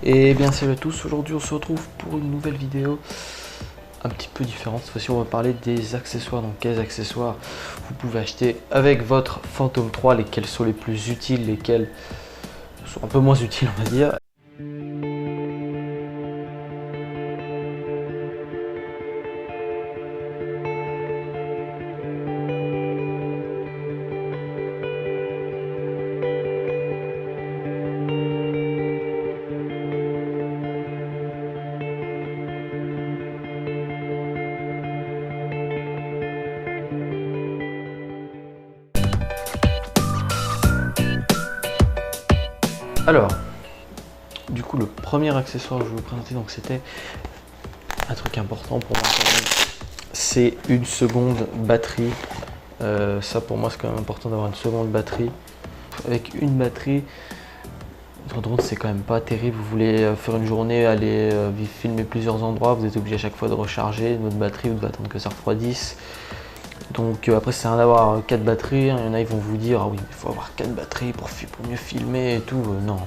Et bien salut à tous, aujourd'hui on se retrouve pour une nouvelle vidéo un petit peu différente. Cette fois-ci on va parler des accessoires, donc quels accessoires vous pouvez acheter avec votre Phantom 3, lesquels sont les plus utiles, lesquels sont un peu moins utiles on va dire. Alors, du coup, le premier accessoire que je vais vous présenter, donc c'était un truc important pour moi quand même, c'est une seconde batterie. Ça pour moi c'est quand même important d'avoir une seconde batterie. Avec une batterie, votre drone c'est quand même pas terrible. Vous voulez faire une journée, aller filmer plusieurs endroits, vous êtes obligé à chaque fois de recharger votre batterie, vous devez attendre que ça refroidisse. Donc après c'est rien d'avoir 4 batteries, il y en a ils vont vous dire ah oui il faut avoir 4 batteries pour mieux filmer et tout. Non,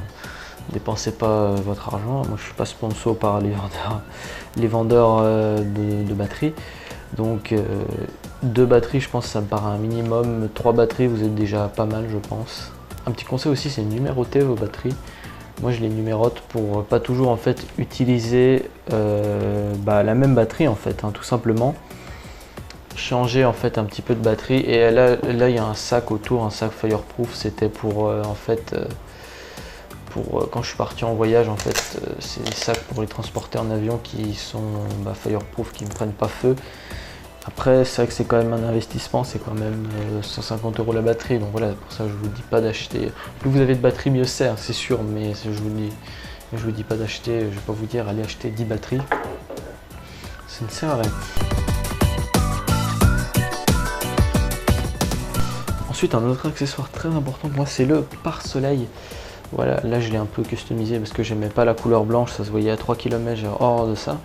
dépensez pas votre argent, moi je suis pas sponsor par les vendeurs de batteries. Donc 2 batteries je pense que ça me paraît un minimum, 3 batteries vous êtes déjà pas mal je pense. Un petit conseil aussi c'est de numéroter vos batteries. Moi je les numérote pour pas toujours en fait utiliser la même batterie en fait, tout simplement. Changer en fait un petit peu de batterie et là il y a un sac autour, un sac fireproof, c'était pour quand je suis parti en voyage en fait, c'est des sacs pour les transporter en avion qui sont fireproof, qui ne prennent pas feu. Après c'est vrai que c'est quand même un investissement, c'est quand même 150 € la batterie, donc voilà, pour ça je vous dis pas d'acheter, plus vous avez de batterie mieux c'est, c'est sûr, mais je vous dis pas d'acheter, je vais pas vous dire allez acheter 10 batteries, ça ne sert à rien. Ensuite, un autre accessoire très important pour moi, c'est le pare-soleil. Voilà, là je l'ai un peu customisé parce que j'aimais pas la couleur blanche, ça se voyait à 3 km, j'ai hors de ça.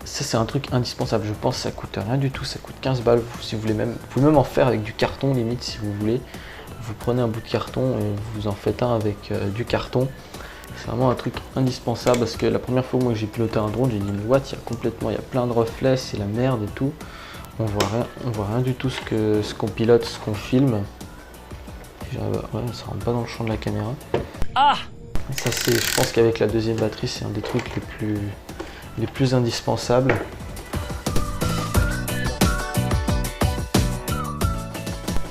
Ça c'est un truc indispensable, je pense que ça coûte rien du tout, ça coûte 15 balles. Si vous voulez même, vous pouvez même en faire avec du carton limite si vous voulez. Vous prenez un bout de carton et vous en faites un avec du carton. C'est vraiment un truc indispensable parce que la première fois moi que j'ai piloté un drone, j'ai dit mais what, il y a plein de reflets, c'est la merde et tout. On voit rien du tout ce qu'on pilote, ce qu'on filme. Ouais, ça rentre pas dans le champ de la caméra. Ah, ça c'est, je pense qu'avec la deuxième batterie, c'est un des trucs les plus indispensables.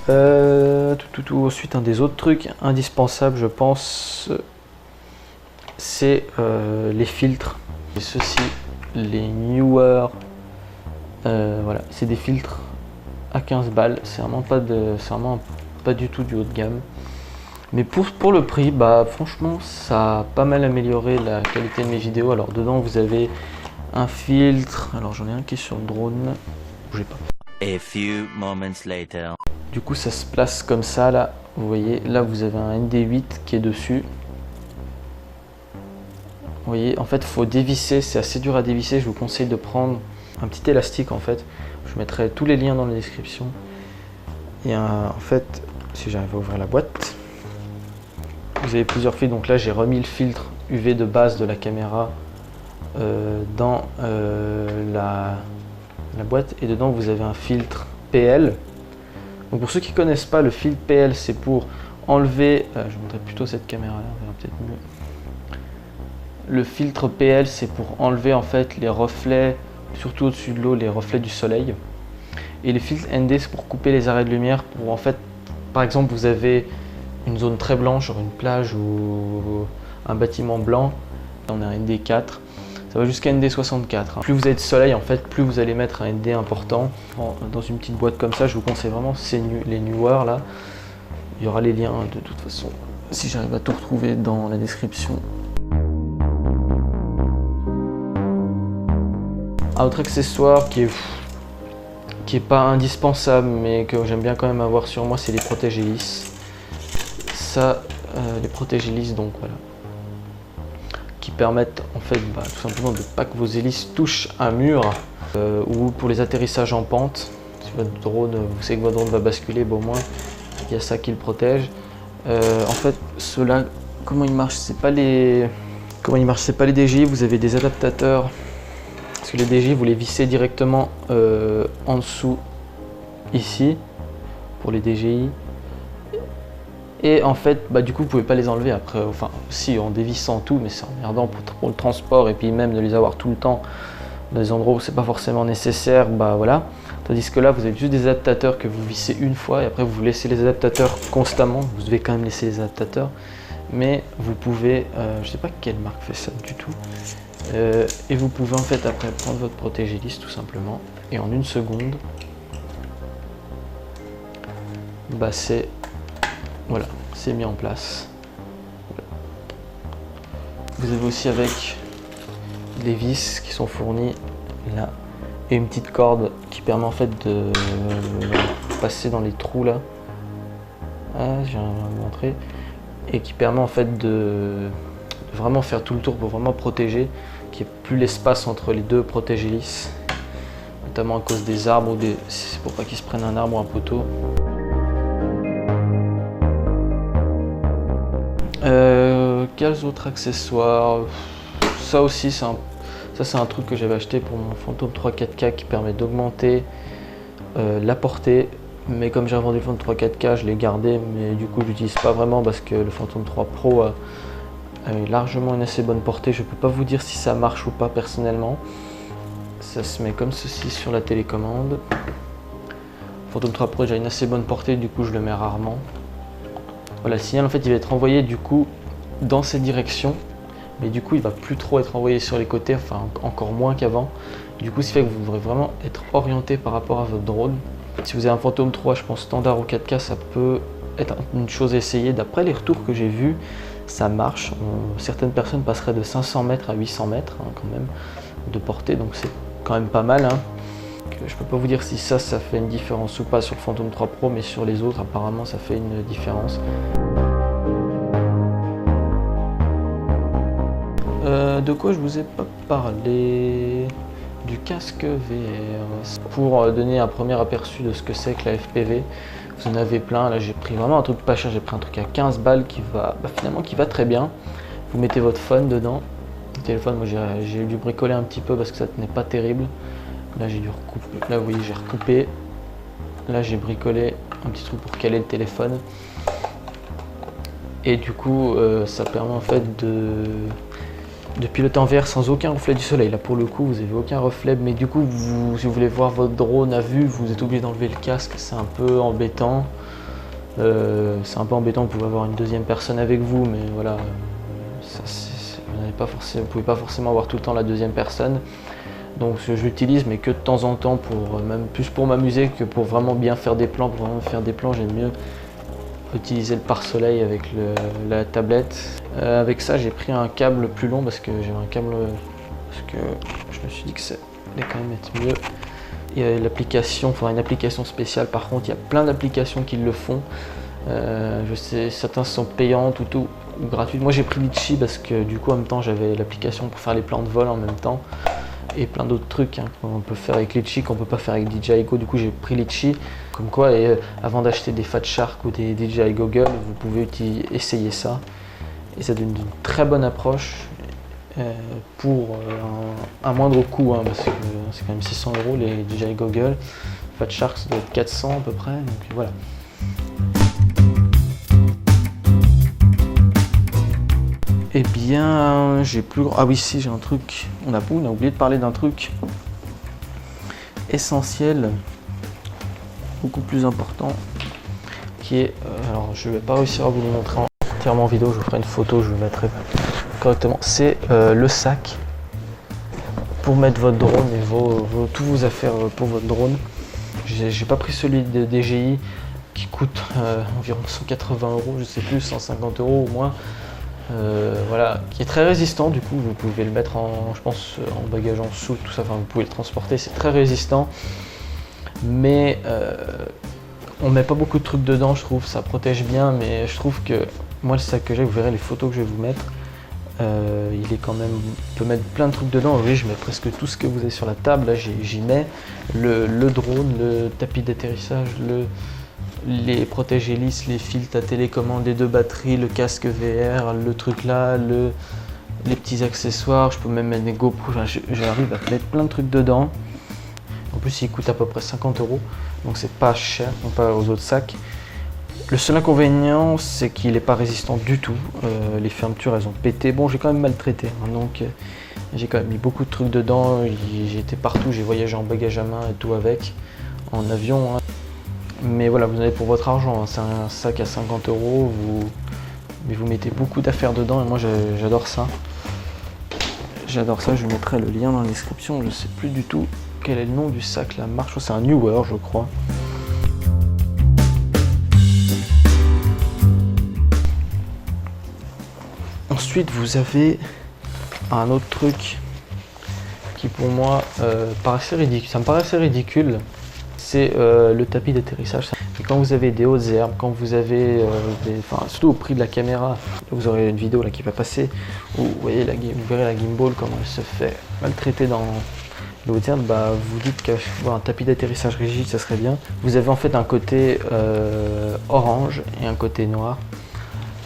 Ensuite, un des autres trucs indispensables, je pense, c'est les filtres. Et ceux-ci, les Neewer, voilà, c'est des filtres à 15 balles. C'est vraiment pas du tout du haut de gamme, mais pour le prix, franchement ça a pas mal amélioré la qualité de mes vidéos. Alors dedans vous avez un filtre, alors j'en ai un qui est sur le drone, bougez pas. A few moments later. Du coup ça se place comme ça là, vous voyez, là vous avez un ND8 qui est dessus. Vous voyez, en fait faut dévisser, c'est assez dur à dévisser, je vous conseille de prendre un petit élastique en fait. Je mettrai tous les liens dans la description. Et en fait, si j'arrive à ouvrir la boîte, vous avez plusieurs filtres. Donc là, j'ai remis le filtre UV de base de la caméra dans la boîte. Et dedans, vous avez un filtre PL. Donc pour ceux qui ne connaissent pas, le filtre PL, c'est pour enlever... je vous montrerai plutôt cette caméra-là, on verra peut-être mieux. Le filtre PL, c'est pour enlever en fait les reflets, surtout au-dessus de l'eau, les reflets du soleil. Et les filtres ND c'est pour couper les arrêts de lumière, pour en fait, par exemple vous avez une zone très blanche sur une plage ou un bâtiment blanc, on a un ND4, ça va jusqu'à ND64. Plus vous avez de soleil en fait, plus vous allez mettre un ND important. Dans une petite boîte comme ça, je vous conseille vraiment les Neewer là, il y aura les liens de toute façon, si j'arrive à tout retrouver dans la description. Un autre accessoire qui est pas indispensable mais que j'aime bien quand même avoir sur moi, c'est les protège-hélices. Ça, les protège-hélices donc voilà, qui permettent en fait tout simplement de pas que vos hélices touchent un mur ou pour les atterrissages en pente. Si votre drone, vous savez que votre drone va basculer, au moins il y a ça qui le protège. En fait ceux-là, comment ils marchent, c'est pas les Comment il marche? C'est pas les DJI, vous avez des adaptateurs. Parce que les DJI, vous les vissez directement en dessous, ici, pour les DJI. Et en fait, du coup, vous pouvez pas les enlever après. Enfin, si, en dévissant tout, mais c'est emmerdant pour le transport. Et puis même de les avoir tout le temps dans des endroits où c'est pas forcément nécessaire, voilà. Tandis que là, vous avez juste des adaptateurs que vous vissez une fois et après vous laissez les adaptateurs constamment. Vous devez quand même laisser les adaptateurs, mais vous pouvez, je sais pas quelle marque fait ça du tout, et vous pouvez en fait après prendre votre protégé-lisse tout simplement et en une seconde, c'est voilà, c'est mis en place. Vous avez aussi avec les vis qui sont fournis là et une petite corde qui permet en fait de passer dans les trous là. Je viens de vous montrer. Et qui permet en fait de vraiment faire tout le tour pour vraiment protéger, qu'il n'y ait plus l'espace entre les deux protégés lisses, notamment à cause des arbres ou c'est pour pas qu'ils se prennent un arbre ou un poteau. Quels autres accessoires? Ça aussi c'est un truc que j'avais acheté pour mon Phantom 3 4K qui permet d'augmenter la portée, mais comme j'ai revendu le Phantom 3 4K, je l'ai gardé, mais du coup je l'utilise pas vraiment parce que le Phantom 3 Pro a largement une assez bonne portée. Je peux pas vous dire si ça marche ou pas personnellement. Ça se met comme ceci sur la télécommande. Le Phantom 3 Pro a déjà une assez bonne portée, du coup je le mets rarement. Voilà, le signal en fait il va être envoyé du coup dans ces directions, mais du coup il va plus trop être envoyé sur les côtés, enfin encore moins qu'avant. Du coup, ce qui fait que vous devrez vraiment être orienté par rapport à votre drone. Si vous avez un Phantom 3, je pense standard ou 4K, ça peut être une chose à essayer. D'après les retours que j'ai vus, ça marche. Certaines personnes passeraient de 500 mètres à 800 mètres quand même de portée, donc c'est quand même pas mal. Je peux pas vous dire si ça fait une différence ou pas sur le Phantom 3 Pro, mais sur les autres, apparemment, ça fait une différence. De quoi je vous ai pas parlé? Du casque VR. Pour donner un premier aperçu de ce que c'est que la FPV, vous en avez plein. Là, j'ai pris vraiment un truc pas cher, j'ai pris un truc à 15 balles qui va finalement qui va très bien. Vous mettez votre phone dedans. Le téléphone, moi j'ai dû bricoler un petit peu parce que ça tenait pas terrible. Là, j'ai dû recouper. Là, vous voyez, j'ai recoupé. Là, j'ai bricolé un petit truc pour caler le téléphone. Et du coup, ça permet en fait de piloter en VR sans aucun reflet du soleil. Là pour le coup vous n'avez aucun reflet, mais du coup si vous voulez voir votre drone à vue, vous êtes obligé d'enlever le casque, c'est un peu embêtant. Vous pouvez avoir une deuxième personne avec vous, mais voilà, vous pouvez pas forcément avoir tout le temps la deuxième personne. Donc je l'utilise, mais que de temps en temps, même plus pour m'amuser que pour vraiment bien faire des plans. Pour vraiment faire des plans, j'aime mieux utiliser le pare-soleil avec la tablette. Avec ça, j'ai pris un câble plus long parce que j'ai un câble, parce que je me suis dit que ça allait quand même être mieux. Il y a l'application, une application spéciale. Par contre, il y a plein d'applications qui le font. Je sais, certains sont payantes ou gratuites. Moi, j'ai pris Litchi parce que du coup, en même temps, j'avais l'application pour faire les plans de vol en même temps. Et plein d'autres trucs qu'on peut faire avec Litchi, qu'on peut pas faire avec DJI Go. Du coup, j'ai pris Litchi. Comme quoi, avant d'acheter des Fat Shark ou des DJI Goggle, vous pouvez essayer ça. Et ça donne une très bonne approche pour un moindre coût, parce que c'est quand même 600 € les DJI Goggle. Fat Shark, ça doit être 400 à peu près. Donc voilà. Eh bien, j'ai plus... Ah oui, si, j'ai un truc. On a oublié de parler d'un truc essentiel, beaucoup plus important, qui est... alors, je vais pas réussir à vous le montrer entièrement en vidéo, je vous ferai une photo, je le mettrai correctement. C'est le sac pour mettre votre drone et toutes vos affaires pour votre drone. J'ai pas pris celui de DJI qui coûte environ 180 €, je sais plus, 150 € au moins. Voilà, qui est très résistant. Du coup, vous pouvez le mettre je pense en bagage en soute, tout ça. Enfin, vous pouvez le transporter, c'est très résistant. Mais on met pas beaucoup de trucs dedans, je trouve. Ça protège bien, mais je trouve que moi, le sac que j'ai, vous verrez les photos que je vais vous mettre. Il est quand même, on peut mettre plein de trucs dedans. Oui, je mets presque tout ce que vous avez sur la table. Là, j'y mets le drone, le tapis d'atterrissage, les protégés lisses, les fils à télécommande, les 2 batteries, le casque VR, le truc là, les petits accessoires, je peux même mettre des GoPro, j'arrive à mettre plein de trucs dedans. En plus il coûte à peu près 50 €, donc c'est pas cher comparé aux autres sacs. Le seul inconvénient c'est qu'il n'est pas résistant du tout, les fermetures elles ont pété. Bon j'ai quand même maltraité, hein, donc j'ai quand même mis beaucoup de trucs dedans, j'ai été partout, j'ai voyagé en bagage à main et tout avec, en avion. Hein. Mais voilà, vous en avez pour votre argent, hein. C'est un sac à 50 €, mais vous mettez beaucoup d'affaires dedans et moi j'adore ça. J'adore ça, je mettrai le lien dans la description, je sais plus du tout quel est le nom du sac, la marque, c'est un Newer je crois. Ensuite vous avez un autre truc qui pour moi paraissait ridicule, ça me paraissait ridicule, c'est le tapis d'atterrissage. Et quand vous avez des hautes herbes, quand vous avez surtout au prix de la caméra, vous aurez une vidéo là qui va passer où vous voyez vous verrez la gimbal comment elle se fait maltraiter dans les hautes herbes, bah vous dites qu'un tapis d'atterrissage rigide ça serait bien. Vous avez en fait un côté orange et un côté noir.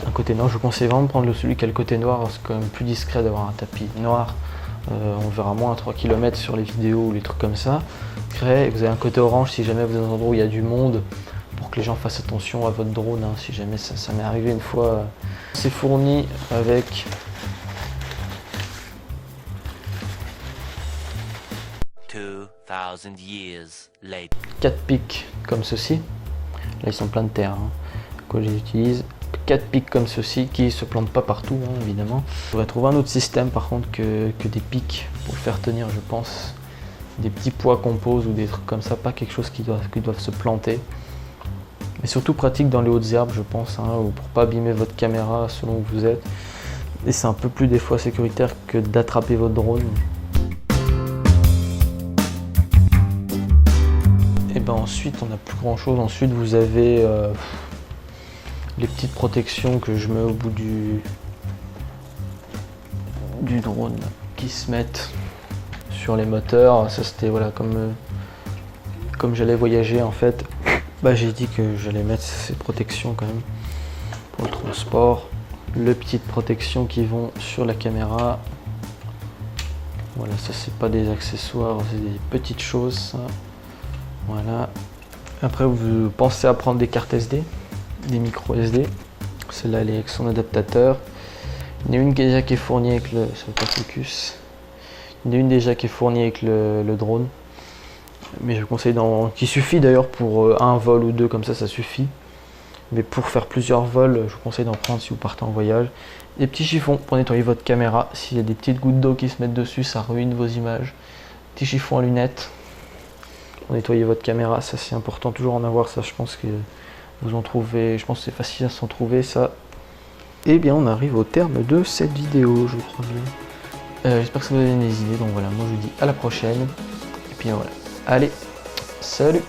Un côté noir, je vous conseille vraiment de prendre celui qui a le côté noir, c'est quand même plus discret d'avoir un tapis noir. On verra moins à 3 km sur les vidéos ou les trucs comme ça. Vous avez un côté orange si jamais vous êtes dans un endroit où il y a du monde, pour que les gens fassent attention à votre drone, hein, si jamais ça m'est arrivé une fois. C'est fourni avec 2000 years later. 4 pics comme ceci. Là ils sont pleins de terre, hein, que j'utilise. 4 pics comme ceci qui ne se plantent pas partout, hein, évidemment. Je devrais trouver un autre système par contre que des pics pour le faire tenir, je pense. Des petits poids composés ou des trucs comme ça, pas quelque chose qui doivent se planter. Mais surtout pratique dans les hautes herbes, je pense, hein, pour pas abîmer votre caméra selon où vous êtes. Et c'est un peu plus des fois sécuritaire que d'attraper votre drone. Et ben ensuite, on n'a plus grand chose. Ensuite, vous avez les petites protections que je mets au bout du drone qui se mettent sur les moteurs. Ça c'était voilà, comme j'allais voyager en fait, bah, j'ai dit que j'allais mettre ces protections quand même pour le transport. Les petites protections qui vont sur la caméra. Voilà, ça c'est pas des accessoires, c'est des petites choses ça. Voilà. Après vous pensez à prendre des cartes SD, des micro SD. Celle-là elle est avec son adaptateur. Il y en a une déjà qui est fournie avec le focus. Il y en a une déjà qui est fournie avec le drone. Mais je vous conseille qui suffit d'ailleurs pour un vol ou deux, comme ça suffit. Mais pour faire plusieurs vols, je vous conseille d'en prendre si vous partez en voyage. Des petits chiffons pour nettoyer votre caméra. S'il y a des petites gouttes d'eau qui se mettent dessus, ça ruine vos images. Petits chiffons à lunettes pour nettoyer votre caméra, ça c'est important, toujours en avoir ça. Je pense que vous en trouvez, je pense que c'est facile à s'en trouver ça. Et bien on arrive au terme de cette vidéo, je crois bien. J'espère que ça vous donne des idées, donc voilà, moi je vous dis à la prochaine. Et puis voilà, allez, salut!